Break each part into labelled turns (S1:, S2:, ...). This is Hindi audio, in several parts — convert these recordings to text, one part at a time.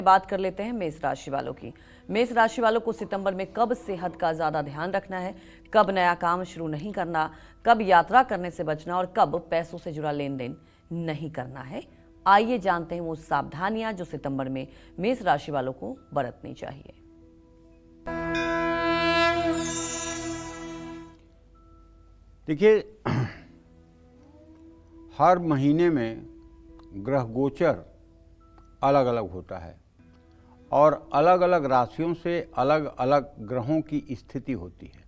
S1: बात कर लेते हैं मेष राशि वालों की। मेष राशि वालों को सितंबर में कब सेहत का ज्यादा ध्यान रखना है, कब नया काम शुरू नहीं करना, कब यात्रा करने से बचना और कब पैसों से जुड़ा लेन देन नहीं करना है। आइए जानते हैं वो सावधानियां जो सितंबर में मेष राशि वालों को बरतनी चाहिए।
S2: देखिए, हर महीने में ग्रह गोचर अलग अलग होता है और अलग अलग राशियों से अलग अलग ग्रहों की स्थिति होती है,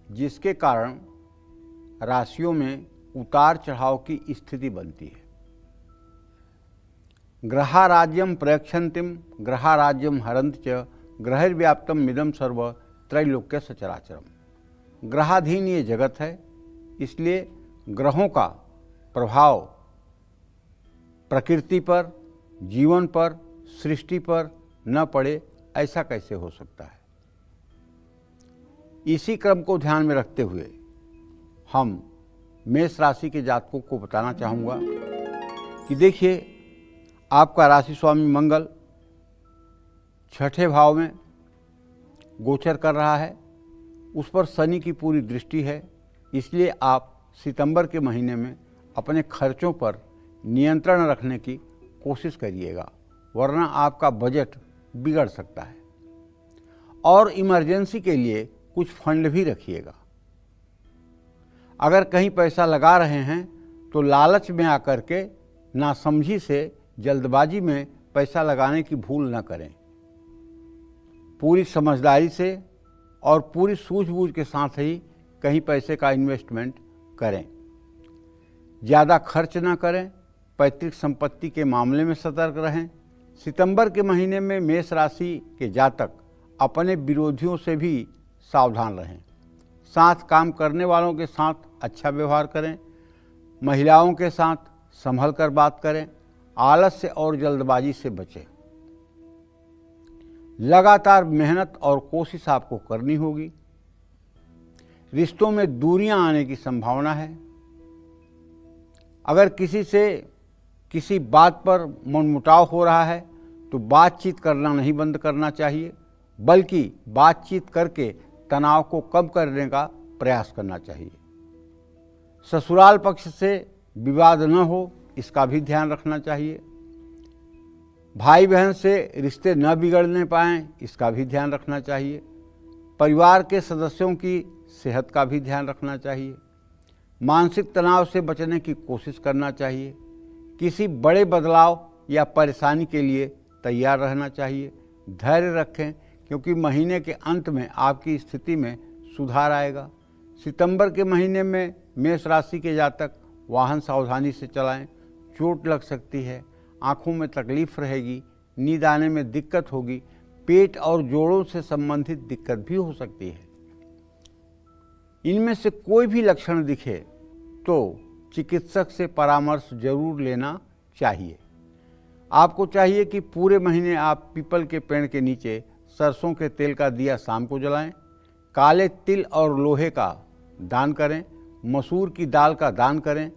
S2: जिसके कारण राशियों में उतार चढ़ाव की स्थिति बनती है। ग्रहाराज्यम प्रयक्षन्तिम ग्रहाराज्यम हरन्ति च ग्रहैर्व्याप्तम मिदम सर्व त्रैलोक्य सचराचरम। ग्रहाधीन ये जगत है, इसलिए ग्रहों का प्रभाव प्रकृति पर, जीवन पर, सृष्टि पर न पड़े, ऐसा कैसे हो सकता है। इसी क्रम को ध्यान में रखते हुए हम मेष राशि के जातकों को बताना चाहूँगा कि देखिए, आपका राशि स्वामी मंगल छठे भाव में गोचर कर रहा है, उस पर शनि की पूरी दृष्टि है। इसलिए आप सितंबर के महीने में अपने खर्चों पर नियंत्रण रखने की कोशिश करिएगा, वरना आपका बजट बिगड़ सकता है। और इमरजेंसी के लिए कुछ फंड भी रखिएगा। अगर कहीं पैसा लगा रहे हैं तो लालच में आकर के नासमझी से, जल्दबाजी में पैसा लगाने की भूल न करें। पूरी समझदारी से और पूरी सूझबूझ के साथ ही कहीं पैसे का इन्वेस्टमेंट करें। ज़्यादा खर्च ना करें। पैतृक संपत्ति के मामले में सतर्क रहें। सितंबर के महीने में मेष राशि के जातक अपने विरोधियों से भी सावधान रहें। साथ काम करने वालों के साथ अच्छा व्यवहार करें। महिलाओं के साथ संभल कर बात करें। आलस्य और जल्दबाजी से बचें। लगातार मेहनत और कोशिश आपको करनी होगी। रिश्तों में दूरियां आने की संभावना है। अगर किसी से किसी बात पर मनमुटाव हो रहा है तो बातचीत करना नहीं बंद करना चाहिए, बल्कि बातचीत करके तनाव को कम करने का प्रयास करना चाहिए। ससुराल पक्ष से विवाद न हो, इसका भी ध्यान रखना चाहिए। भाई बहन से रिश्ते न बिगड़ने पाएं, इसका भी ध्यान रखना चाहिए। परिवार के सदस्यों की सेहत का भी ध्यान रखना चाहिए। मानसिक तनाव से बचने की कोशिश करना चाहिए। किसी बड़े बदलाव या परेशानी के लिए तैयार रहना चाहिए। धैर्य रखें, क्योंकि महीने के अंत में आपकी स्थिति में सुधार आएगा। सितंबर के महीने में मेष राशि के जातक वाहन सावधानी से चलाएं। चोट लग सकती है, आँखों में तकलीफ रहेगी, नींद आने में दिक्कत होगी, पेट और जोड़ों से संबंधित दिक्कत भी हो सकती है। इनमें से कोई भी लक्षण दिखे तो चिकित्सक से परामर्श जरूर लेना चाहिए। आपको चाहिए कि पूरे महीने आप पीपल के पेड़ के नीचे सरसों के तेल का दिया शाम को जलाएं। काले तिल और लोहे का दान करें। मसूर की दाल का दान करें।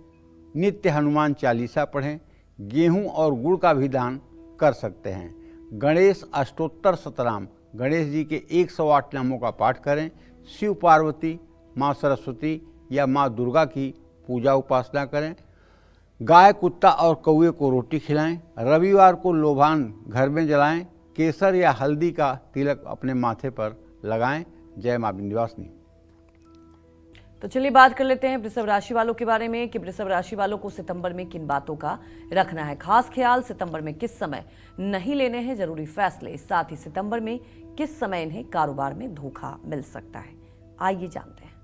S2: नित्य हनुमान चालीसा पढ़ें। गेहूं और गुड़ का भी दान कर सकते हैं। गणेश अष्टोत्तर शतनाम, गणेश जी के 108 नामों का पाठ करें। शिव पार्वती, माँ सरस्वती या माँ दुर्गा की पूजा उपासना करें। गाय, कुत्ता और कौवे को रोटी खिलाएं। रविवार को लोबान घर में जलाएं। केसर या हल्दी का तिलक अपने माथे पर लगाएं। जय माँ विंध्यवासिनी।
S1: तो चलिए बात कर लेते हैं वृषभ राशि वालों के बारे में कि वृषभ राशि वालों को सितंबर में किन बातों का रखना है खास ख्याल। सितंबर में किस समय नहीं लेने हैं जरूरी फैसले। साथ ही सितंबर में किस समय इन्हें कारोबार में धोखा मिल सकता है। आइए जानते हैं।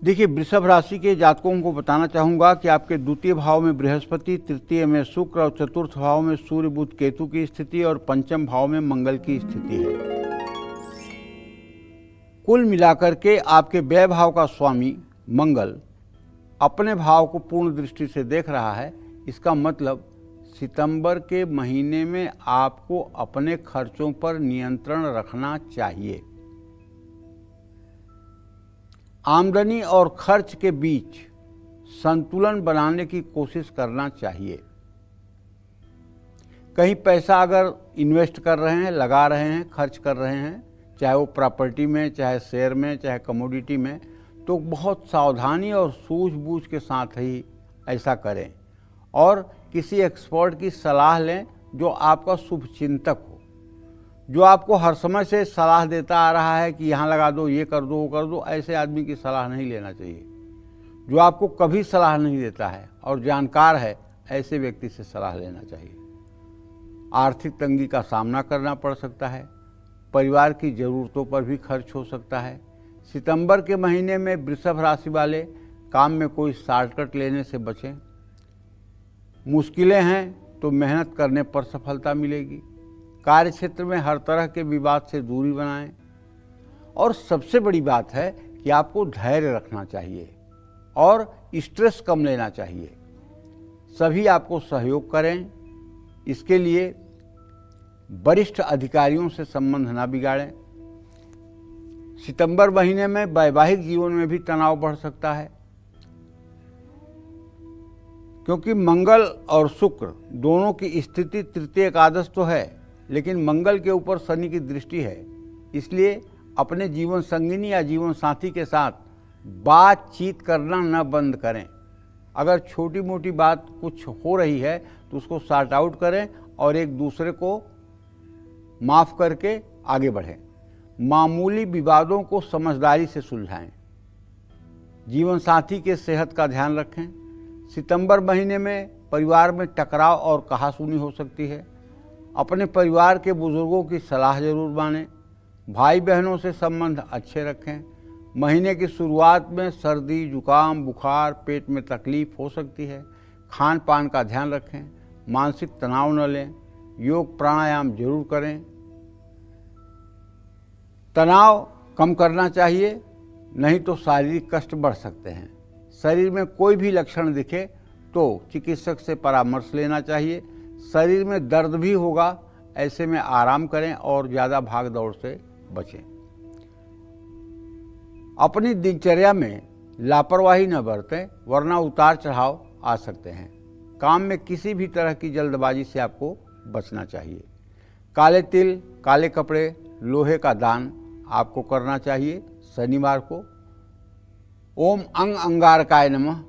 S2: देखिए, वृषभ राशि के जातकों को बताना चाहूँगा कि आपके द्वितीय भाव में बृहस्पति, तृतीय में शुक्र और चतुर्थ भाव में सूर्य, बुध, केतु की स्थिति और पंचम भाव में मंगल की स्थिति है। कुल मिलाकर के आपके व्यय भाव का स्वामी मंगल अपने भाव को पूर्ण दृष्टि से देख रहा है। इसका मतलब सितंबर के महीने में आपको अपने खर्चों पर नियंत्रण रखना चाहिए। आमदनी और खर्च के बीच संतुलन बनाने की कोशिश करना चाहिए। कहीं पैसा अगर इन्वेस्ट कर रहे हैं, लगा रहे हैं, खर्च कर रहे हैं, चाहे वो प्रॉपर्टी में, चाहे शेयर में, चाहे कमोडिटी में, तो बहुत सावधानी और सूझबूझ के साथ ही ऐसा करें और किसी एक्सपर्ट की सलाह लें जो आपका शुभचिंतक हो, जो आपको हर समय से सलाह देता आ रहा है कि यहाँ लगा दो, ये कर दो, वो कर दो। ऐसे आदमी की सलाह नहीं लेना चाहिए। जो आपको कभी सलाह नहीं देता है और जानकार है, ऐसे व्यक्ति से सलाह लेना चाहिए। आर्थिक तंगी का सामना करना पड़ सकता है, परिवार की ज़रूरतों पर भी खर्च हो सकता है। सितंबर के महीने में वृषभ राशि वाले काम में कोई शॉर्टकट लेने से बचें। मुश्किलें हैं तो मेहनत करने पर सफलता मिलेगी। कार्य क्षेत्र में हर तरह के विवाद से दूरी बनाएं और सबसे बड़ी बात है कि आपको धैर्य रखना चाहिए और स्ट्रेस कम लेना चाहिए। सभी आपको सहयोग करें, इसके लिए वरिष्ठ अधिकारियों से संबंध ना बिगाड़ें। सितंबर महीने में वैवाहिक जीवन में भी तनाव बढ़ सकता है, क्योंकि मंगल और शुक्र दोनों की स्थिति तृतीय एकादश तो है, लेकिन मंगल के ऊपर शनि की दृष्टि है। इसलिए अपने जीवन संगिनी या जीवन साथी के साथ बातचीत करना न बंद करें। अगर छोटी मोटी बात कुछ हो रही है तो उसको सॉर्ट आउट करें और एक दूसरे को माफ़ करके आगे बढ़ें। मामूली विवादों को समझदारी से सुलझाएं। जीवन साथी के सेहत का ध्यान रखें। सितंबर महीने में परिवार में टकराव और कहासुनी हो सकती है। अपने परिवार के बुजुर्गों की सलाह जरूर मानें। भाई बहनों से संबंध अच्छे रखें। महीने की शुरुआत में सर्दी, जुकाम, बुखार, पेट में तकलीफ हो सकती है। खान पान का ध्यान रखें। मानसिक तनाव न लें। योग प्राणायाम जरूर करें। तनाव कम करना चाहिए, नहीं तो शारीरिक कष्ट बढ़ सकते हैं। शरीर में कोई भी लक्षण दिखे तो चिकित्सक से परामर्श लेना चाहिए। शरीर में दर्द भी होगा, ऐसे में आराम करें और ज़्यादा भाग दौड़ से बचें। अपनी दिनचर्या में लापरवाही न बरतें, वरना उतार चढ़ाव आ सकते हैं। काम में किसी भी तरह की जल्दबाजी से आपको बचना चाहिए। काले तिल, काले कपड़े, लोहे का दान आपको करना चाहिए शनिवार को। ओम अंग अंगारकाय नमः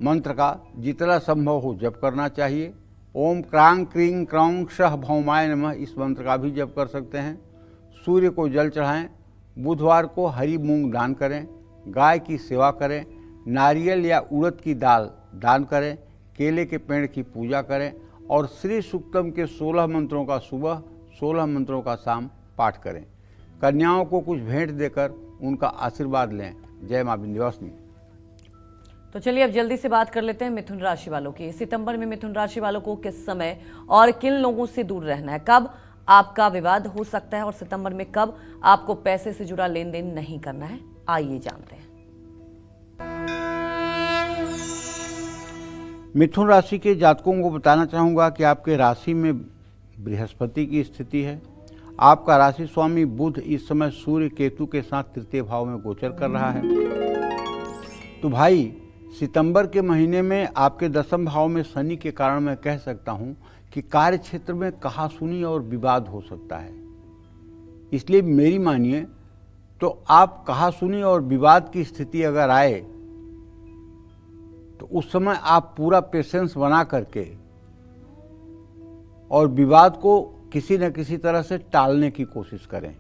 S2: मंत्र का जितना संभव हो जप करना चाहिए। ओम क्रांग क्रीं क्रौं शह भौमाय नमः इस मंत्र का भी जप कर सकते हैं। सूर्य को जल चढ़ाएं। बुधवार को हरी मूंग दान करें। गाय की सेवा करें। नारियल या उड़द की दाल दान करें। केले के पेड़ की पूजा करें और श्री सूक्तम के 16 मंत्रों का सुबह, 16 मंत्रों का शाम पाठ करें। कन्याओं को कुछ भेंट देकर उनका आशीर्वाद लें। जय मां विंध्यवासिनी।
S1: तो चलिए अब जल्दी से बात कर लेते हैं मिथुन राशि वालों की। सितंबर में मिथुन राशि वालों को किस समय और किन लोगों से दूर रहना है, कब आपका विवाद हो सकता है और सितंबर में कब आपको पैसे से जुड़ा लेन देन नहीं करना है, आइए जानते हैं।
S2: मिथुन राशि के जातकों को बताना चाहूँगा कि आपके राशि में बृहस्पति की स्थिति है। आपका राशि स्वामी बुध इस समय सूर्य केतु के साथ तृतीय भाव में गोचर कर रहा है। तो भाई सितंबर के महीने में आपके दसम भाव में शनि के कारण मैं कह सकता हूँ कि कार्य क्षेत्र में कहासुनी और विवाद हो सकता है। इसलिए मेरी मानिए तो आप कहासुनी और विवाद की स्थिति अगर आए तो उस समय आप पूरा पेशेंस बना करके और विवाद को किसी न किसी तरह से टालने की कोशिश करें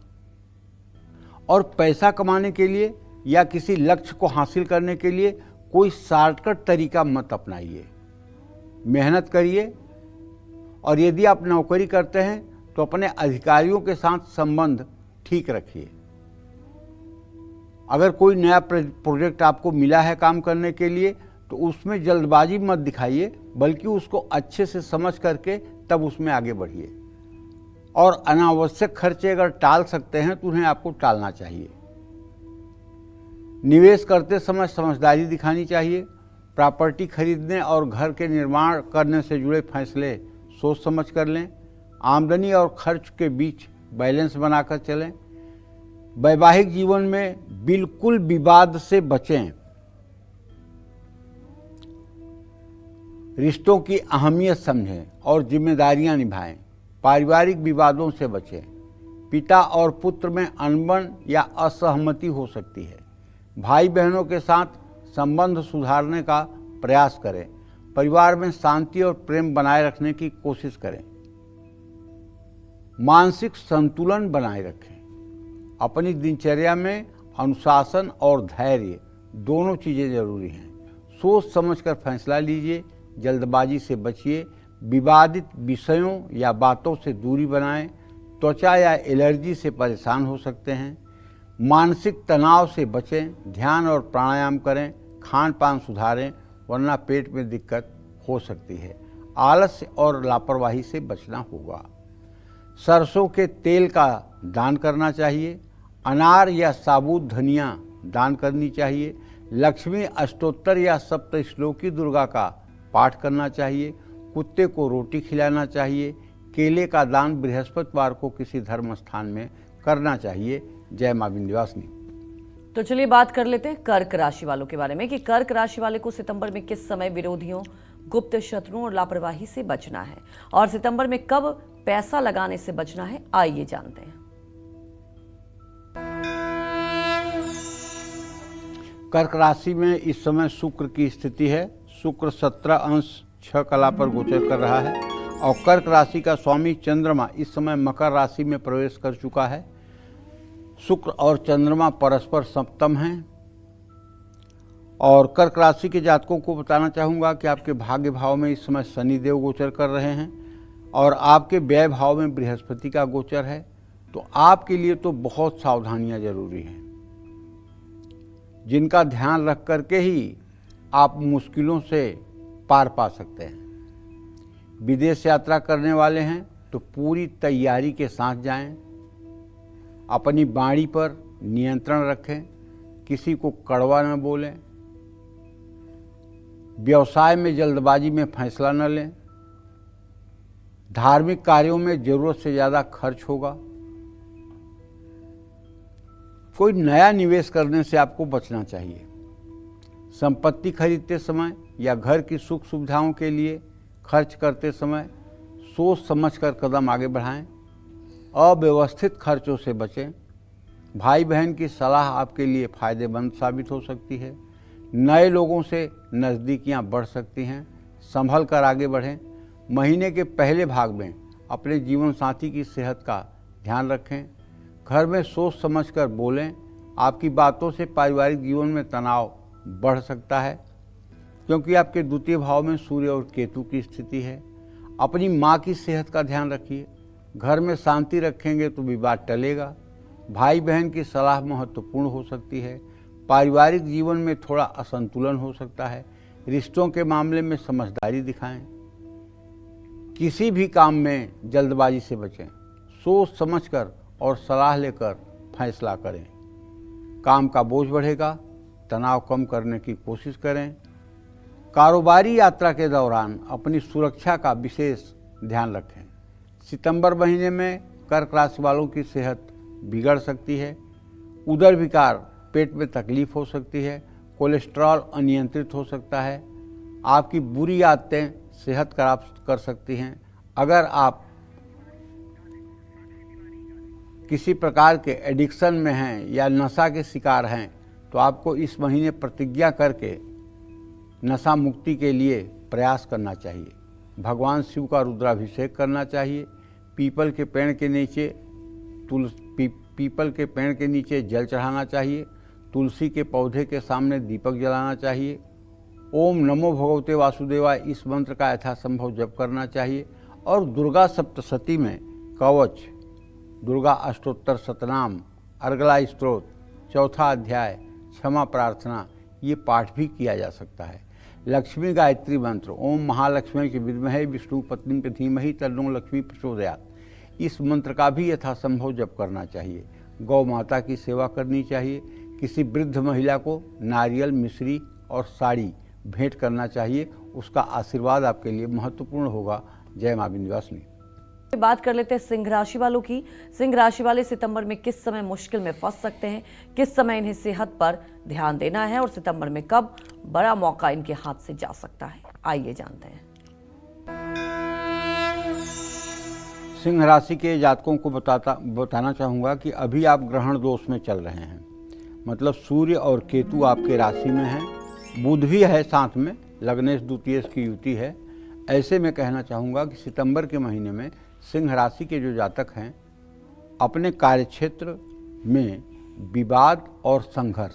S2: और पैसा कमाने के लिए या किसी लक्ष्य को हासिल करने के लिए कोई शॉर्टकट तरीका मत अपनाइए। मेहनत करिए और यदि आप नौकरी करते हैं तो अपने अधिकारियों के साथ संबंध ठीक रखिए। अगर कोई नया प्रोजेक्ट आपको मिला है काम करने के लिए तो उसमें जल्दबाजी मत दिखाइए, बल्कि उसको अच्छे से समझ करके तब उसमें आगे बढ़िए। और अनावश्यक खर्चे अगर टाल सकते हैं तो उन्हें आपको टालना चाहिए। निवेश करते समय समझदारी दिखानी चाहिए। प्रॉपर्टी खरीदने और घर के निर्माण करने से जुड़े फैसले सोच समझ कर लें। आमदनी और खर्च के बीच बैलेंस बनाकर चलें। वैवाहिक जीवन में बिल्कुल विवाद से बचें। रिश्तों की अहमियत समझें और जिम्मेदारियां निभाएं। पारिवारिक विवादों से बचें। पिता और पुत्र में अनबन या असहमति हो सकती है। भाई बहनों के साथ संबंध सुधारने का प्रयास करें। परिवार में शांति और प्रेम बनाए रखने की कोशिश करें। मानसिक संतुलन बनाए रखें। अपनी दिनचर्या में अनुशासन और धैर्य दोनों चीज़ें जरूरी हैं। सोच समझकर फैसला लीजिए। जल्दबाजी से बचिए। विवादित विषयों या बातों से दूरी बनाएं। त्वचा या एलर्जी से परेशान हो सकते हैं। मानसिक तनाव से बचें। ध्यान और प्राणायाम करें। खान पान सुधारें, वरना पेट में दिक्कत हो सकती है। आलस्य और लापरवाही से बचना होगा। सरसों के तेल का दान करना चाहिए। अनार या साबुत धनिया दान करनी चाहिए। लक्ष्मी अष्टोत्तर या सप्तश्लोकी दुर्गा का पाठ करना चाहिए। कुत्ते को रोटी खिलाना चाहिए। केले का दान बृहस्पतिवार को किसी धर्म स्थान में करना चाहिए। जय मां विंध्यवासिनी।
S1: तो चलिए बात कर लेते हैं कर्क राशि वालों के बारे में कि कर्क राशि वाले को सितंबर में किस समय विरोधियों, गुप्त शत्रुओं और लापरवाही से बचना है और सितंबर में कब पैसा लगाने से बचना है, आइए जानते हैं।
S2: कर्क राशि में इस समय शुक्र की स्थिति है। शुक्र 17 अंश 6 कला पर गोचर कर रहा है और कर्क राशि का स्वामी चंद्रमा इस समय मकर राशि में प्रवेश कर चुका है। शुक्र और चंद्रमा परस्पर सप्तम हैं और कर्क राशि के जातकों को बताना चाहूँगा कि आपके भाग्य भाव में इस समय शनि देव गोचर कर रहे हैं और आपके व्यय भाव में बृहस्पति का गोचर है। तो आपके लिए तो बहुत सावधानियां जरूरी हैं, जिनका ध्यान रख करके ही आप मुश्किलों से पार पा सकते हैं। विदेश यात्रा करने वाले हैं तो पूरी तैयारी के साथ जाएं। अपनी वाणी पर नियंत्रण रखें। किसी को कड़वा न बोलें। व्यवसाय में जल्दबाजी में फैसला न लें। धार्मिक कार्यों में जरूरत से ज़्यादा खर्च होगा। कोई नया निवेश करने से आपको बचना चाहिए। संपत्ति खरीदते समय या घर की सुख सुविधाओं के लिए खर्च करते समय सोच समझकर कदम आगे बढ़ाएं। अव्यवस्थित खर्चों से बचें। भाई बहन की सलाह आपके लिए फ़ायदेमंद साबित हो सकती है। नए लोगों से नज़दीकियां बढ़ सकती हैं। संभल कर आगे बढ़ें। महीने के पहले भाग में अपने जीवन साथी की सेहत का ध्यान रखें। घर में सोच समझकर बोलें। आपकी बातों से पारिवारिक जीवन में तनाव बढ़ सकता है, क्योंकि आपके द्वितीय भाव में सूर्य और केतु की स्थिति है। अपनी माँ की सेहत का ध्यान रखिए। घर में शांति रखेंगे तो विवाद टलेगा। भाई बहन की सलाह महत्वपूर्ण हो सकती है। पारिवारिक जीवन में थोड़ा असंतुलन हो सकता है। रिश्तों के मामले में समझदारी दिखाएं। किसी भी काम में जल्दबाजी से बचें। सोच समझकर और सलाह लेकर फैसला करें। काम का बोझ बढ़ेगा। तनाव कम करने की कोशिश करें। कारोबारी यात्रा के दौरान अपनी सुरक्षा का विशेष ध्यान रखें। सितंबर महीने में कर्क राशि वालों की सेहत बिगड़ सकती है। उदर विकार, पेट में तकलीफ हो सकती है। कोलेस्ट्रॉल अनियंत्रित हो सकता है। आपकी बुरी आदतें सेहत खराब कर सकती हैं। अगर आप किसी प्रकार के एडिक्शन में हैं या नशा के शिकार हैं तो आपको इस महीने प्रतिज्ञा करके नशा मुक्ति के लिए प्रयास करना चाहिए। भगवान शिव का रुद्राभिषेक करना चाहिए। पीपल के पेड़ के नीचे पीपल के पेड़ के नीचे जल चढ़ाना चाहिए। तुलसी के पौधे के सामने दीपक जलाना चाहिए। ओम नमो भगवते वासुदेवाय इस मंत्र का यथासंभव जप करना चाहिए और दुर्गा सप्तशती में कवच, दुर्गा अष्टोत्तर शतनाम, अर्गला स्तोत्र, चौथा अध्याय, क्षमा प्रार्थना, ये पाठ भी किया जा सकता है। लक्ष्मी गायत्री मंत्र, ओम महालक्ष्मी के विद्महे विष्णु पत्नी के धीमहि तन्नो लक्ष्मी प्रचोदयात्, इस मंत्र का भी यथासंभव जप करना चाहिए। गौ माता की सेवा करनी चाहिए। किसी वृद्ध महिला को नारियल, मिश्री और साड़ी भेंट करना चाहिए। उसका आशीर्वाद आपके लिए महत्वपूर्ण होगा। जय मां विंध्यवासिनी।
S1: बात कर लेते हैं सिंह राशि वालों की। सिंह राशि वाले सितंबर में किस समय मुश्किल में फंस सकते हैं, किस समय इन्हें सेहत पर ध्यान देना है और सितंबर में कब बड़ा मौका इनके हाथ से जा सकता है, आइए जानते हैं।
S2: सिंह राशि के जातकों को बताना चाहूँगा कि अभी आप ग्रहण दोष में चल रहे हैं। मतलब सूर्य और केतु आपके राशि में हैं, बुध भी है साथ में, लग्नेश द्वितीयेश की युति है। ऐसे में कहना चाहूँगा कि सितंबर के महीने में सिंह राशि के जो जातक हैं अपने कार्यक्षेत्र में विवाद और संघर्ष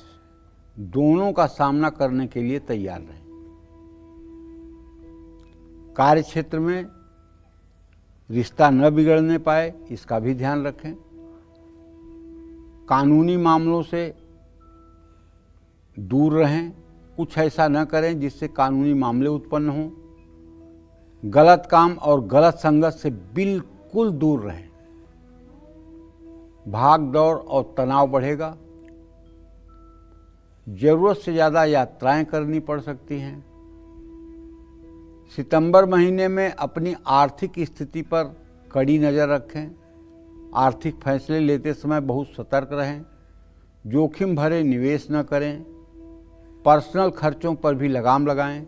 S2: दोनों का सामना करने के लिए तैयार रहें। कार्यक्षेत्र में रिश्ता न बिगड़ने पाए इसका भी ध्यान रखें। कानूनी मामलों से दूर रहें, कुछ ऐसा न करें जिससे कानूनी मामले उत्पन्न हों। गलत काम और गलत संगत से बिल्कुल दूर रहें। भाग दौड़ और तनाव बढ़ेगा। जरूरत से ज़्यादा यात्राएं करनी पड़ सकती हैं। सितंबर महीने में अपनी आर्थिक स्थिति पर कड़ी नज़र रखें। आर्थिक फैसले लेते समय बहुत सतर्क रहें। जोखिम भरे निवेश न करें। पर्सनल खर्चों पर भी लगाम लगाएं।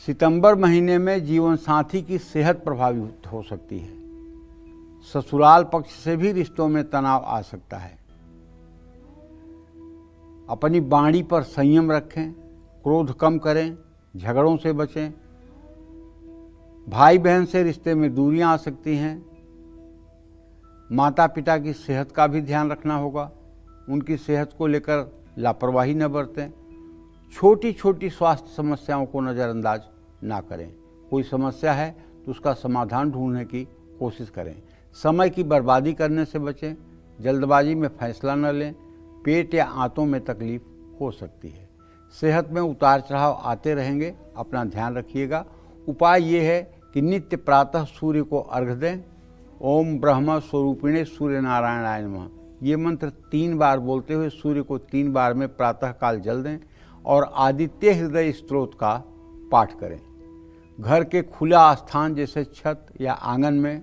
S2: सितंबर महीने में जीवन साथी की सेहत प्रभावित हो सकती है। ससुराल पक्ष से भी रिश्तों में तनाव आ सकता है। अपनी वाणी पर संयम रखें, क्रोध कम करें, झगड़ों से बचें। भाई बहन से रिश्ते में दूरियां आ सकती हैं। माता पिता की सेहत का भी ध्यान रखना होगा। उनकी सेहत को लेकर लापरवाही न बरतें। छोटी छोटी स्वास्थ्य समस्याओं को नज़रअंदाज ना करें। कोई समस्या है तो उसका समाधान ढूंढने की कोशिश करें। समय की बर्बादी करने से बचें। जल्दबाजी में फैसला न लें। पेट या आंतों में तकलीफ हो सकती है। सेहत में उतार चढ़ाव आते रहेंगे, अपना ध्यान रखिएगा। उपाय ये है कि नित्य प्रातः सूर्य को अर्घ्य दें। ओम ब्रह्म स्वरूपिणे सूर्य नारायणाय नमः ये मंत्र 3 बार बोलते हुए सूर्य को 3 बार में प्रातः काल जल दें और आदित्य हृदय स्तोत्र का पाठ करें। घर के खुला स्थान जैसे छत या आंगन में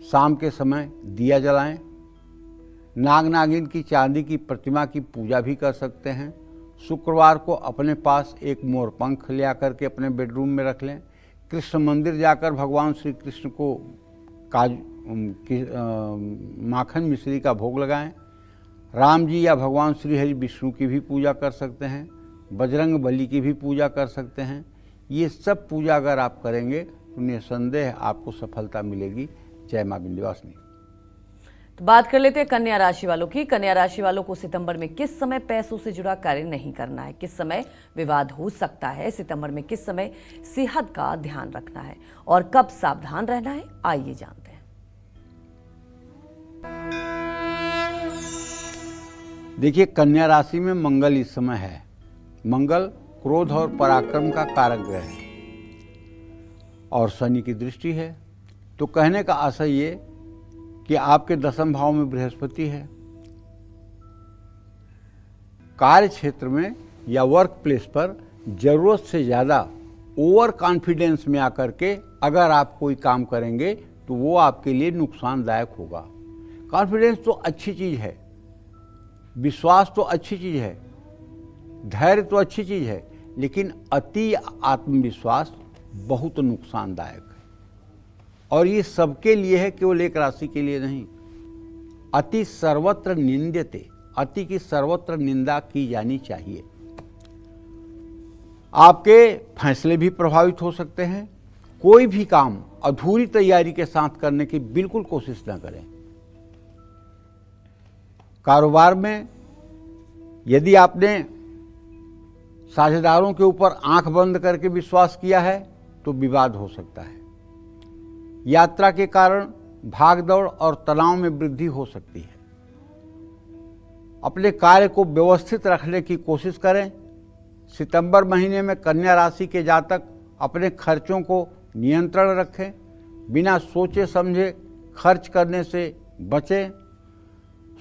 S2: शाम के समय दिया जलाएं। नाग नागिन की चांदी की प्रतिमा की पूजा भी कर सकते हैं। शुक्रवार को अपने पास एक मोरपंख ले आकर के अपने बेडरूम में रख लें। कृष्ण मंदिर जाकर भगवान श्री कृष्ण को माखन मिश्री का भोग लगाएं। राम जी या भगवान श्री हरि विष्णु की भी पूजा कर सकते हैं। बजरंग बली की भी पूजा कर सकते हैं। ये सब पूजा अगर आप करेंगे तो निसंदेह आपको सफलता मिलेगी। जय मां विंध्यवासिनी।
S1: तो बात कर लेते हैं कन्या राशि वालों की। कन्या राशि वालों को सितंबर में किस समय पैसों से जुड़ा कार्य नहीं करना है, किस समय विवाद हो सकता है, सितंबर में किस समय सेहत का ध्यान रखना है और कब सावधान रहना है, आइए जानते हैं।
S2: देखिए, कन्या राशि में मंगल इस समय है। मंगल क्रोध और पराक्रम का कारक ग्रह है और शनि की दृष्टि है। तो कहने का आशय ये कि आपके 10वें भाव में बृहस्पति है। कार्य क्षेत्र में या वर्क प्लेस पर जरूरत से ज़्यादा ओवर कॉन्फिडेंस में आकर के अगर आप कोई काम करेंगे तो वो आपके लिए नुकसानदायक होगा। कॉन्फिडेंस तो अच्छी चीज़ है, विश्वास तो अच्छी चीज़ है, धैर्य तो अच्छी चीज़ है, लेकिन अति आत्मविश्वास बहुत नुकसानदायक है। और ये सबके लिए है, केवल एक राशि के लिए नहीं। अति सर्वत्र निंद्यते, अति की सर्वत्र निंदा की जानी चाहिए। आपके फैसले भी प्रभावित हो सकते हैं। कोई भी काम अधूरी तैयारी के साथ करने की बिल्कुल कोशिश न करें। कारोबार में यदि आपने साझेदारों के ऊपर आंख बंद करके विश्वास किया है तो विवाद हो सकता है। यात्रा के कारण भागदौड़ और तनाव में वृद्धि हो सकती है। अपने कार्य को व्यवस्थित रखने की कोशिश करें। सितंबर महीने में कन्या राशि के जातक अपने खर्चों को नियंत्रण रखें। बिना सोचे समझे खर्च करने से बचें।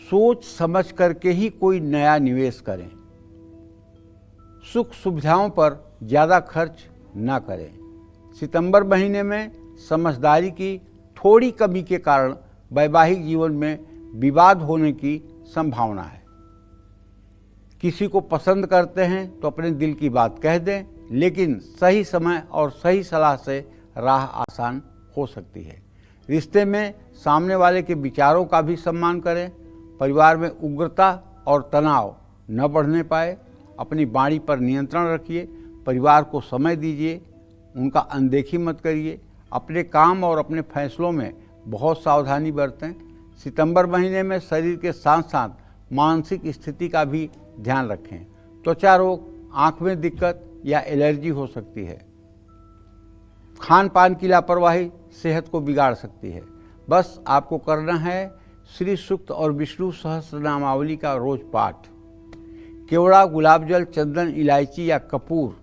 S2: सोच समझ करके ही कोई नया निवेश करें। सुख सुविधाओं पर ज़्यादा खर्च न करें। सितंबर महीने में समझदारी की थोड़ी कमी के कारण वैवाहिक जीवन में विवाद होने की संभावना है। किसी को पसंद करते हैं तो अपने दिल की बात कह दें, लेकिन सही समय और सही सलाह से राह आसान हो सकती है। रिश्ते में सामने वाले के विचारों का भी सम्मान करें। परिवार में उग्रता और तनाव न बढ़ने पाए। अपनी वाणी पर नियंत्रण रखिए। परिवार को समय दीजिए, उनका अनदेखी मत करिए। अपने काम और अपने फैसलों में बहुत सावधानी बरतें। सितंबर महीने में शरीर के साथ साथ मानसिक स्थिति का भी ध्यान रखें। त्वचा रोग, आँख में दिक्कत या एलर्जी हो सकती है। खान पान की लापरवाही सेहत को बिगाड़ सकती है। बस आपको करना है श्री सूक्त और विष्णु सहस्रनामावली का रोज पाठ। केवड़ा, गुलाब जल, चंदन, इलायची या कपूर,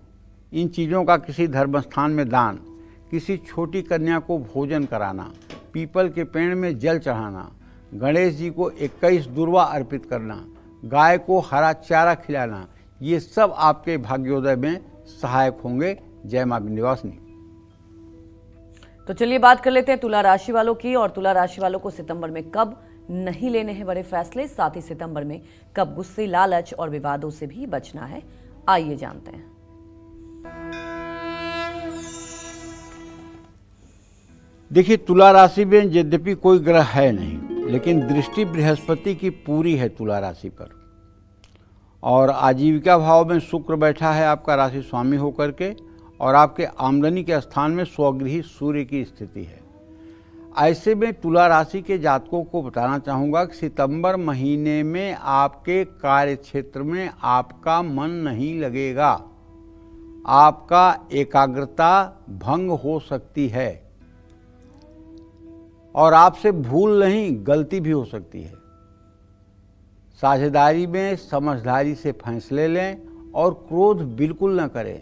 S2: इन चीज़ों का किसी धर्मस्थान में दान, किसी छोटी कन्या को भोजन कराना, पीपल के पेड़ में जल चढ़ाना, गणेश जी को 21 दुर्वा अर्पित करना, गाय को हरा चारा खिलाना, ये सब आपके भाग्योदय में सहायक होंगे। जय मां विंध्यवासिनी।
S1: तो चलिए बात कर लेते हैं तुला राशि वालों की। और तुला राशि वालों को सितंबर में कब नहीं लेने हैं बड़े फैसले, साथ ही सितंबर में कब गुस्से, लालच और विवादों से भी बचना है, आइए जानते हैं।
S2: देखिए, तुला राशि में यद्यपि कोई ग्रह है नहीं, लेकिन दृष्टि बृहस्पति की पूरी है तुला राशि पर। और आजीविका भाव में शुक्र बैठा है आपका राशि स्वामी होकर के, और आपके आमदनी के स्थान में स्वगृही सूर्य की स्थिति है। ऐसे में तुला राशि के जातकों को बताना चाहूँगा कि सितंबर महीने में आपके कार्य क्षेत्र में आपका मन नहीं लगेगा। आपका एकाग्रता भंग हो सकती है और आपसे भूल नहीं गलती भी हो सकती है। साझेदारी में समझदारी से फैसले लें और क्रोध बिल्कुल न करें।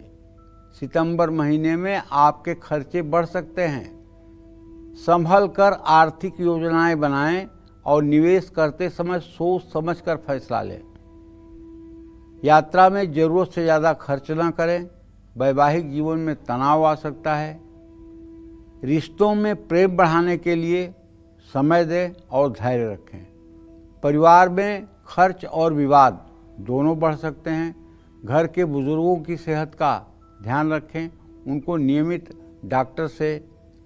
S2: सितंबर महीने में आपके खर्चे बढ़ सकते हैं। संभल कर आर्थिक योजनाएं बनाएं और निवेश करते समय सोच समझ कर फैसला लें। यात्रा में जरूरत से ज़्यादा खर्च न करें। वैवाहिक जीवन में तनाव आ सकता है। रिश्तों में प्रेम बढ़ाने के लिए समय दें और धैर्य रखें। परिवार में खर्च और विवाद दोनों बढ़ सकते हैं। घर के बुजुर्गों की सेहत का ध्यान रखें। उनको नियमित डॉक्टर से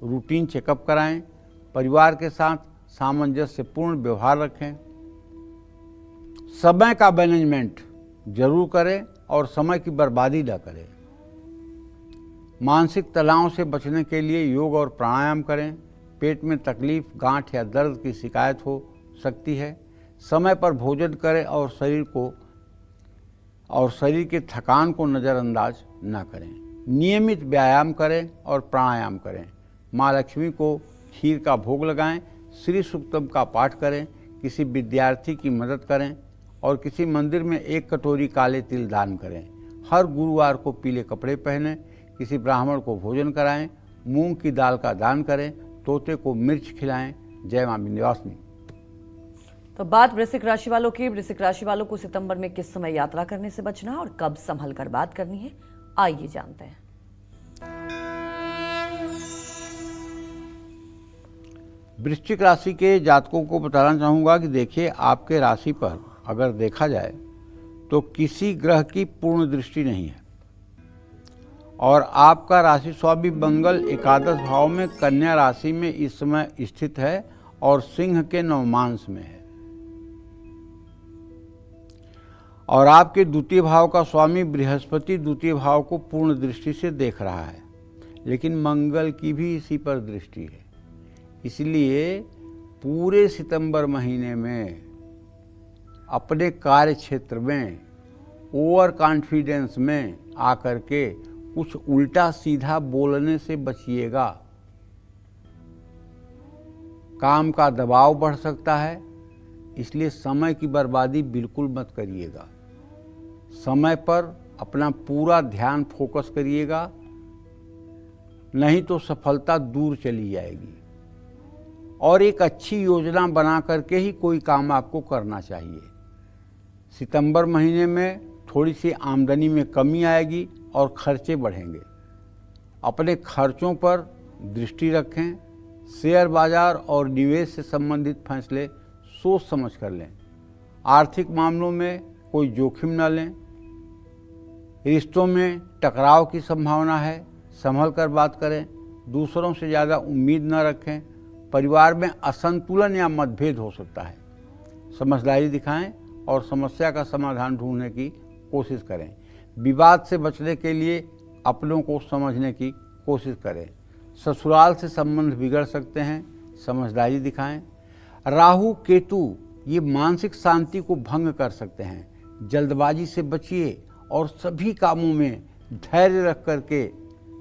S2: रूटीन चेकअप कराएं। परिवार के साथ सामंजस्यपूर्ण व्यवहार रखें। समय का मैनेजमेंट जरूर करें और समय की बर्बादी न करें। मानसिक तनाव से बचने के लिए योग और प्राणायाम करें। पेट में तकलीफ, गांठ या दर्द की शिकायत हो सकती है। समय पर भोजन करें और शरीर के थकान को नज़रअंदाज न करें। नियमित व्यायाम करें और प्राणायाम करें। माँ लक्ष्मी को खीर का भोग लगाएं। श्री सूक्तम का पाठ करें। किसी विद्यार्थी की मदद करें और किसी मंदिर में 1 कटोरी काले तिल दान करें। हर गुरुवार को पीले कपड़े पहनें। किसी ब्राह्मण को भोजन कराएं। मूंग की दाल का दान करें। तोते को मिर्च खिलाएं। जय मां विंध्यवासिनी।
S1: तो बात वृश्चिक राशि वालों की। वृश्चिक राशि वालों को सितंबर में किस समय यात्रा करने से बचना और कब संभल कर बात करनी है, आइए जानते हैं।
S2: वृश्चिक राशि के जातकों को बताना चाहूँगा कि देखिए, आपके राशि पर अगर देखा जाए तो किसी ग्रह की पूर्ण दृष्टि नहीं है और आपका राशि स्वामी मंगल एकादश भाव में कन्या राशि में इस समय स्थित है और सिंह के नवमांश में है। और आपके द्वितीय भाव का स्वामी बृहस्पति द्वितीय भाव को पूर्ण दृष्टि से देख रहा है, लेकिन मंगल की भी इसी पर दृष्टि है। इसलिए पूरे सितंबर महीने में अपने कार्य क्षेत्र में ओवर कॉन्फिडेंस में आकर के कुछ उल्टा सीधा बोलने से बचिएगा। काम का दबाव बढ़ सकता है, इसलिए समय की बर्बादी बिल्कुल मत करिएगा। समय पर अपना पूरा ध्यान फोकस करिएगा, नहीं तो सफलता दूर चली जाएगी। और एक अच्छी योजना बना करके ही कोई काम आपको करना चाहिए। सितंबर महीने में थोड़ी सी आमदनी में कमी आएगी और खर्चे बढ़ेंगे। अपने खर्चों पर दृष्टि रखें। शेयर बाजार और निवेश से संबंधित फैसले सोच समझ कर लें। आर्थिक मामलों में कोई जोखिम न लें। रिश्तों में टकराव की संभावना है, संभल कर बात करें, दूसरों से ज़्यादा उम्मीद न रखें। परिवार में असंतुलन या मतभेद हो सकता है। समझदारी दिखाएं और समस्या का समाधान ढूंढने की कोशिश करें। विवाद से बचने के लिए अपनों को समझने की कोशिश करें। ससुराल से संबंध बिगड़ सकते हैं, समझदारी दिखाएं। राहु केतु ये मानसिक शांति को भंग कर सकते हैं। जल्दबाजी से बचिए और सभी कामों में धैर्य रख करके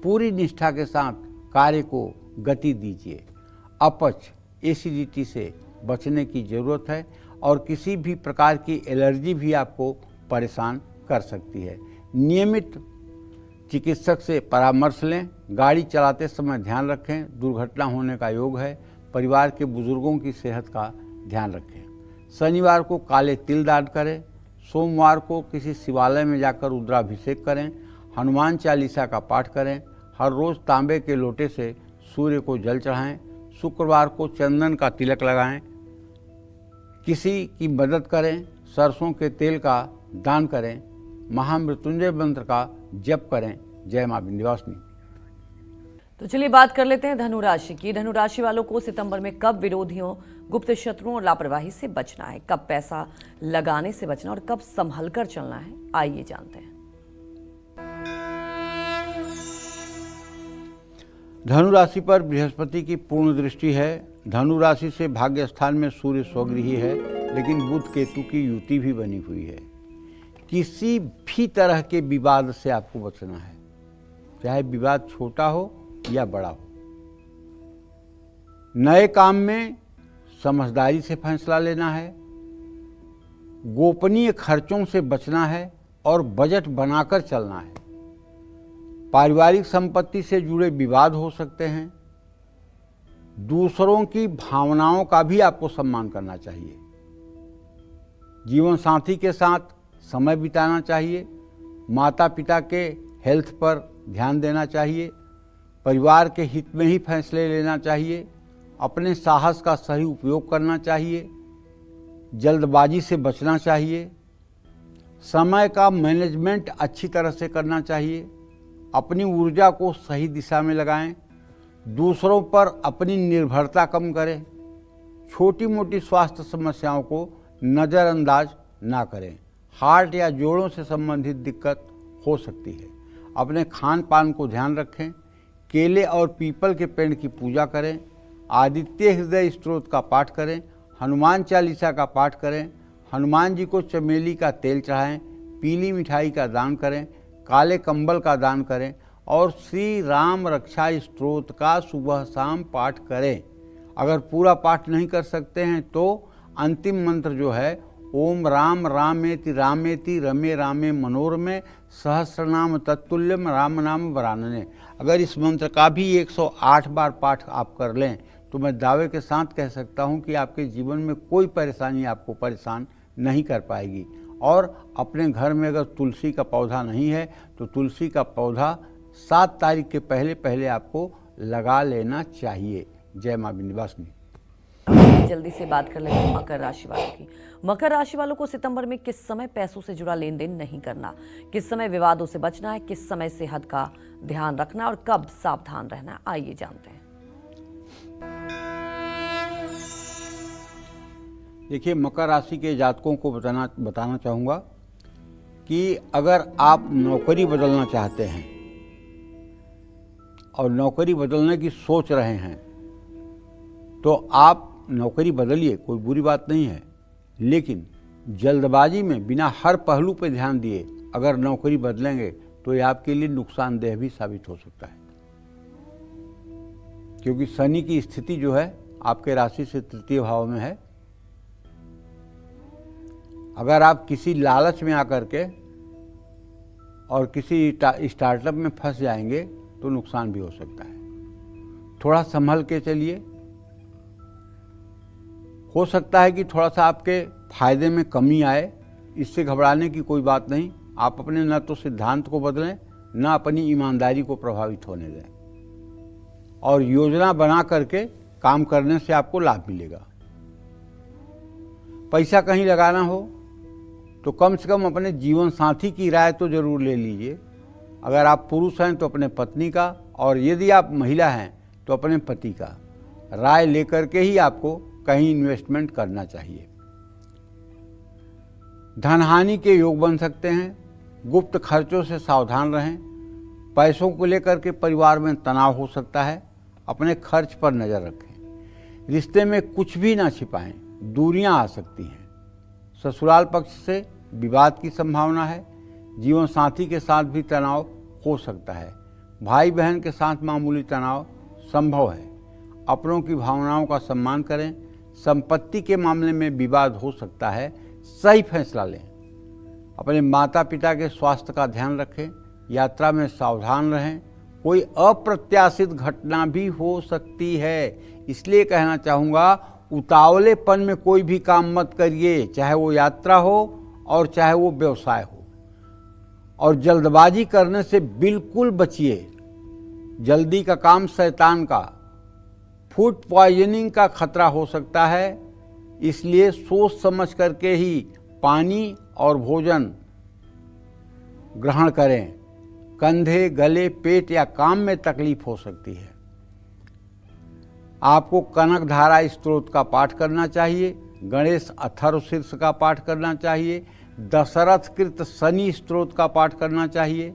S2: पूरी निष्ठा के साथ कार्य को गति दीजिए। अपच, एसिडिटी से बचने की ज़रूरत है और किसी भी प्रकार की एलर्जी भी आपको परेशान कर सकती है। नियमित चिकित्सक से परामर्श लें। गाड़ी चलाते समय ध्यान रखें, दुर्घटना होने का योग है। परिवार के बुजुर्गों की सेहत का ध्यान रखें। शनिवार को काले तिल दान करें। सोमवार को किसी शिवालय में जाकर रुद्राभिषेक करें। हनुमान चालीसा का पाठ करें। हर रोज़ तांबे के लोटे से सूर्य को जल चढ़ाएं। शुक्रवार को चंदन का तिलक लगाएं। किसी की मदद करें। सरसों के तेल का दान करें। महामृत्युंजय मंत्र का जप करें। जय मां विंध्यवासिनी।
S1: तो चलिए बात कर लेते हैं धनु राशि की। धनु राशि वालों को सितंबर में कब विरोधियों, गुप्त शत्रुओं और लापरवाही से बचना है, कब पैसा लगाने से बचना और कब संभल कर चलना है, आइए जानते हैं।
S2: धनु राशि पर बृहस्पति की पूर्ण दृष्टि है। धनु राशि से भाग्य स्थान में सूर्य स्वगृही है, लेकिन बुध केतु की युति भी बनी हुई है। किसी भी तरह के विवाद से आपको बचना है, चाहे विवाद छोटा हो या बड़ा हो। नए काम में समझदारी से फैसला लेना है। गोपनीय खर्चों से बचना है और बजट बनाकर चलना है। पारिवारिक संपत्ति से जुड़े विवाद हो सकते हैं। दूसरों की भावनाओं का भी आपको सम्मान करना चाहिए। जीवन साथी के साथ समय बिताना चाहिए। माता पिता के हेल्थ पर ध्यान देना चाहिए। परिवार के हित में ही फैसले लेना चाहिए। अपने साहस का सही उपयोग करना चाहिए। जल्दबाजी से बचना चाहिए। समय का मैनेजमेंट अच्छी तरह से करना चाहिए। अपनी ऊर्जा को सही दिशा में लगाएं। दूसरों पर अपनी निर्भरता कम करें। छोटी मोटी स्वास्थ्य समस्याओं को नज़रअंदाज ना करें। हार्ट या जोड़ों से संबंधित दिक्कत हो सकती है। अपने खान पान को ध्यान रखें। केले और पीपल के पेड़ की पूजा करें। आदित्य हृदय स्तोत्र का पाठ करें। हनुमान चालीसा का पाठ करें। हनुमान जी को चमेली का तेल चढ़ाएं। पीली मिठाई का दान करें। काले कंबल का दान करें और श्री राम रक्षा स्तोत्र का सुबह शाम पाठ करें। अगर पूरा पाठ नहीं कर सकते हैं तो अंतिम मंत्र जो है, ओम राम रामेति रामेति रमे रामे मनोरमे सहस्रनाम तत्तुल्यम राम नाम वरानने, अगर इस मंत्र का भी 108 बार पाठ आप कर लें तो मैं दावे के साथ कह सकता हूं कि आपके जीवन में कोई परेशानी आपको परेशान नहीं कर पाएगी। और अपने घर में अगर तुलसी का पौधा नहीं है तो तुलसी का पौधा 7 तारीख के पहले पहले आपको लगा लेना चाहिए। जय मां विंध्यवासिनी।
S1: जल्दी से बात कर लेते हैं मकर राशि वालों की। मकर राशि वालों को सितंबर में किस समय पैसों से जुड़ा लेन देन नहीं करना, किस समय विवादों से बचना है, किस समय सेहत का ध्यान रखना और कब सावधान रहना है, आइए जानते हैं।
S2: देखिए, मकर राशि के जातकों को बताना चाहूँगा कि अगर आप नौकरी बदलना चाहते हैं और नौकरी बदलने की सोच रहे हैं तो आप नौकरी बदलिए, कोई बुरी बात नहीं है। लेकिन जल्दबाजी में बिना हर पहलू पर ध्यान दिए अगर नौकरी बदलेंगे तो ये आपके लिए नुकसानदेह भी साबित हो सकता है, क्योंकि शनि की स्थिति जो है आपके राशि से तृतीय भाव में है। अगर आप किसी लालच में आकर के और किसी स्टार्टअप में फंस जाएंगे तो नुकसान भी हो सकता है। थोड़ा संभल के चलिए। हो सकता है कि थोड़ा सा आपके फायदे में कमी आए, इससे घबराने की कोई बात नहीं। आप अपने न तो सिद्धांत को बदलें, न अपनी ईमानदारी को प्रभावित होने दें, और योजना बना करके काम करने से आपको लाभ मिलेगा। पैसा कहीं लगाना हो तो कम से कम अपने जीवन साथी की राय तो जरूर ले लीजिए। अगर आप पुरुष हैं तो अपने पत्नी का, और यदि आप महिला हैं तो अपने पति का राय लेकर के ही आपको कहीं इन्वेस्टमेंट करना चाहिए। धनहानि के योग बन सकते हैं। गुप्त खर्चों से सावधान रहें। पैसों को लेकर के परिवार में तनाव हो सकता है। अपने खर्च पर नज़र रखें। रिश्ते में कुछ भी ना छिपाएं, दूरियां आ सकती हैं। ससुराल पक्ष से विवाद की संभावना है। जीवन साथी के साथ भी तनाव हो सकता है। भाई बहन के साथ मामूली तनाव संभव है। अपनों की भावनाओं का सम्मान करें। संपत्ति के मामले में विवाद हो सकता है, सही फैसला लें। अपने माता पिता के स्वास्थ्य का ध्यान रखें। यात्रा में सावधान रहें। कोई अप्रत्याशित घटना भी हो सकती है, इसलिए कहना चाहूँगा उतावलेपन में कोई भी काम मत करिए, चाहे वो यात्रा हो और चाहे वो व्यवसाय हो। और जल्दबाजी करने से बिल्कुल बचिए। जल्दी का काम शैतान का। फूड पॉइजनिंग का खतरा हो सकता है, इसलिए सोच समझ करके ही पानी और भोजन ग्रहण करें। कंधे, गले, पेट या काम में तकलीफ हो सकती है। आपको कनक धारा स्तोत्र का पाठ करना चाहिए। गणेश अथर्व शीर्ष का पाठ करना चाहिए। दशरथ कृत शनि स्तोत्र का पाठ करना चाहिए।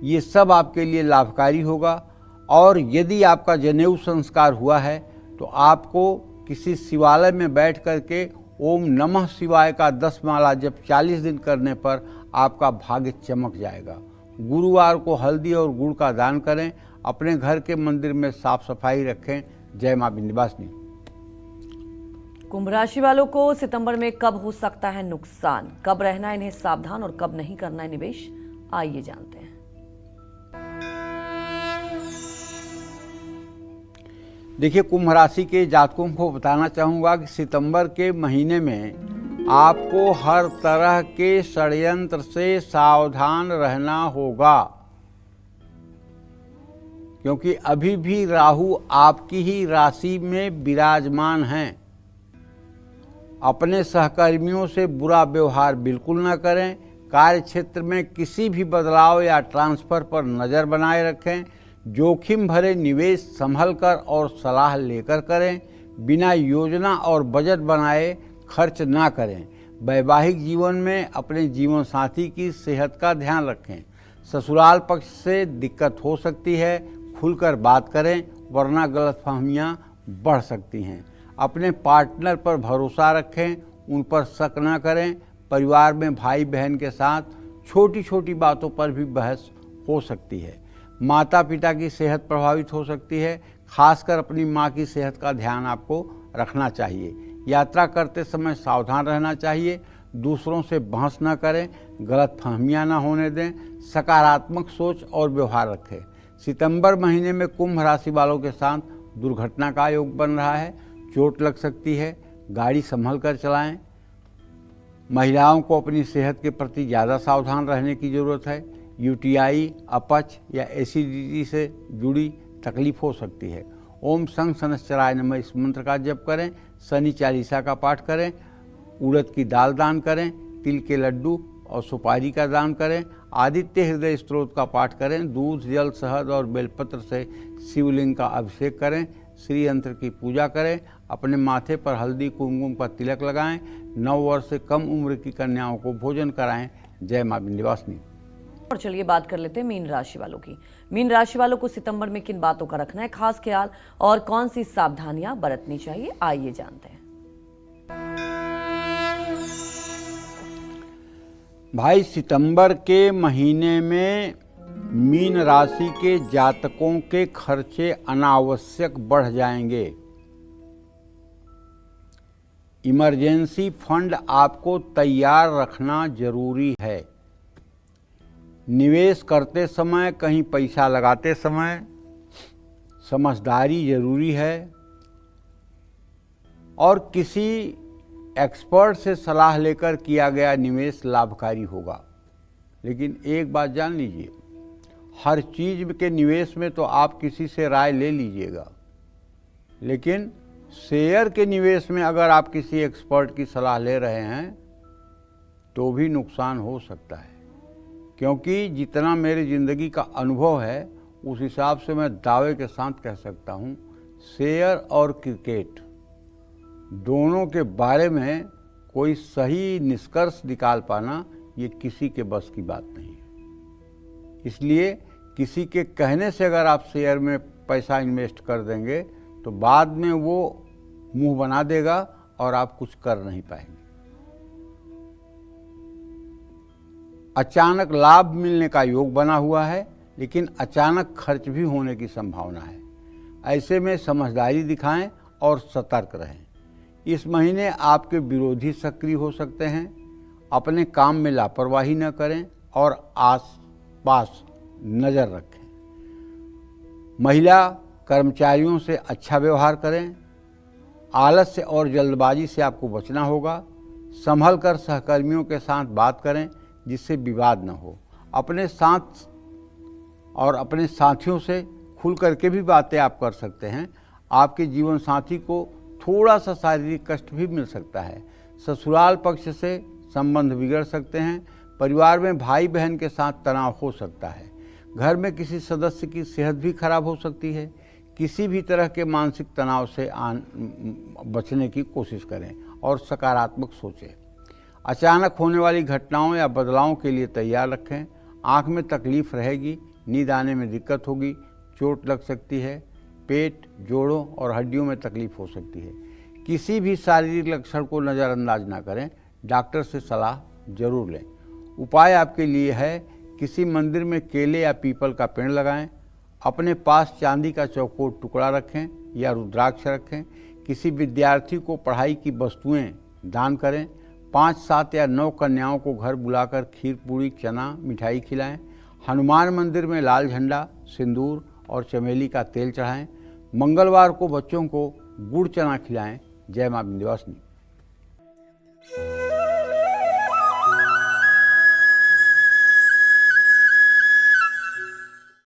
S2: ये सब आपके लिए लाभकारी होगा। और यदि आपका जनेऊ संस्कार हुआ है तो आपको किसी शिवालय में बैठ करके ओम नमः शिवाय का 10 माला जब 40 दिन करने पर आपका भाग्य चमक जाएगा। गुरुवार को हल्दी और गुड़ का दान करें। अपने घर के मंदिर में साफ सफाई रखें। जय मां विंध्यवासिनी।
S1: कुंभ राशि वालों को सितंबर में कब हो सकता है नुकसान, कब रहना इन्हें सावधान और कब नहीं करना है निवेश, आइए जानते हैं।
S2: देखिए, कुंभ राशि के जातकों को बताना चाहूँगा कि सितंबर के महीने में आपको हर तरह के षड्यंत्र से सावधान रहना होगा, क्योंकि अभी भी राहु आपकी ही राशि में विराजमान हैं। अपने सहकर्मियों से बुरा व्यवहार बिल्कुल न करें। कार्य क्षेत्र में किसी भी बदलाव या ट्रांसफर पर नज़र बनाए रखें। जोखिम भरे निवेश संभल कर और सलाह लेकर करें। बिना योजना और बजट बनाए खर्च ना करें। वैवाहिक जीवन में अपने जीवन साथी की सेहत का ध्यान रखें। ससुराल पक्ष से दिक्कत हो सकती है, खुलकर बात करें, वरना गलतफहमियां बढ़ सकती हैं। अपने पार्टनर पर भरोसा रखें, उन पर शक न करें। परिवार में भाई बहन के साथ छोटी छोटी बातों पर भी बहस हो सकती है। माता पिता की सेहत प्रभावित हो सकती है। खासकर अपनी माँ की सेहत का ध्यान आपको रखना चाहिए। यात्रा करते समय सावधान रहना चाहिए। दूसरों से बहस न करें, गलतफहमियां न होने दें। सकारात्मक सोच और व्यवहार रखें। सितंबर महीने में कुंभ राशि वालों के साथ दुर्घटना का योग बन रहा है। चोट लग सकती है, गाड़ी संभल कर चलाएं। महिलाओं को अपनी सेहत के प्रति ज़्यादा सावधान रहने की ज़रूरत है। यूटीआई, अपच या एसिडिटी से जुड़ी तकलीफ हो सकती है। ओम संग शनश्चराय नमः इस मंत्र का जप करें। शनि चालीसा का पाठ करें। उड़द की दाल दान करें। तिल के लड्डू और सुपारी का दान करें। आदित्य हृदय स्तोत्र का पाठ करें। दूध, जल, शहद और बेलपत्र से शिवलिंग का अभिषेक करें। श्री यंत्र की पूजा करें। अपने माथे पर हल्दी कुमकुम का तिलक लगाएं। 9 वर्ष से कम उम्र की कन्याओं को भोजन कराएं। जय मां विंध्यवासिनी।
S1: और चलिए बात कर लेते हैं मीन राशि वालों की। मीन राशि वालों को सितंबर में किन बातों का रखना है खास ख्याल और कौन सी सावधानियां बरतनी चाहिए, आइए जानते हैं।
S2: भाई, सितंबर के महीने में मीन राशि के जातकों के खर्चे अनावश्यक बढ़ जाएंगे। इमरजेंसी फंड आपको तैयार रखना जरूरी है। निवेश करते समय, कहीं पैसा लगाते समय समझदारी जरूरी है। और किसी एक्सपर्ट से सलाह लेकर किया गया निवेश लाभकारी होगा। लेकिन एक बात जान लीजिए, हर चीज़ के निवेश में तो आप किसी से राय ले लीजिएगा, लेकिन शेयर के निवेश में अगर आप किसी एक्सपर्ट की सलाह ले रहे हैं तो भी नुकसान हो सकता है, क्योंकि जितना मेरी ज़िंदगी का अनुभव है उस हिसाब से मैं दावे के साथ कह सकता हूँ, शेयर और क्रिकेट दोनों के बारे में कोई सही निष्कर्ष निकाल पाना ये किसी के बस की बात नहीं है। इसलिए किसी के कहने से अगर आप शेयर में पैसा इन्वेस्ट कर देंगे तो बाद में वो मुंह बना देगा और आप कुछ कर नहीं पाएंगे। अचानक लाभ मिलने का योग बना हुआ है, लेकिन अचानक खर्च भी होने की संभावना है। ऐसे में समझदारी दिखाएं और सतर्क रहें। इस महीने आपके विरोधी सक्रिय हो सकते हैं। अपने काम में लापरवाही न करें और आस-पास नज़र रखें। महिला कर्मचारियों से अच्छा व्यवहार करें। आलस्य और जल्दबाजी से आपको बचना होगा। संभल कर सहकर्मियों के साथ बात करें जिससे विवाद न हो। अपने साथ और अपने साथियों से खुल करके भी बातें आप कर सकते हैं। आपके जीवन साथी को थोड़ा सा शारीरिक कष्ट भी मिल सकता है। ससुराल पक्ष से संबंध बिगड़ सकते हैं। परिवार में भाई बहन के साथ तनाव हो सकता है। घर में किसी सदस्य की सेहत भी खराब हो सकती है। किसी भी तरह के मानसिक तनाव से बचने की कोशिश करें और सकारात्मक सोचें। अचानक होने वाली घटनाओं या बदलावों के लिए तैयार रखें। आँख में तकलीफ रहेगी, नींद आने में दिक्कत होगी, चोट लग सकती है, पेट, जोड़ों और हड्डियों में तकलीफ हो सकती है। किसी भी शारीरिक लक्षण को नज़रअंदाज ना करें, डॉक्टर से सलाह जरूर लें। उपाय आपके लिए है, किसी मंदिर में केले या पीपल का पेड़ लगाएं। अपने पास चांदी का चौकोर टुकड़ा रखें या रुद्राक्ष रखें। किसी विद्यार्थी को पढ़ाई की वस्तुएं दान करें। 5, 7 या 9 कन्याओं को घर बुलाकर खीर पूरी, चना, मिठाई खिलाएं। हनुमान मंदिर में लाल झंडा, सिंदूर और चमेली का तेल चढ़ाएं। मंगलवार को बच्चों को गुड़ चना खिलाएं। जय मां विंध्यवासिनी।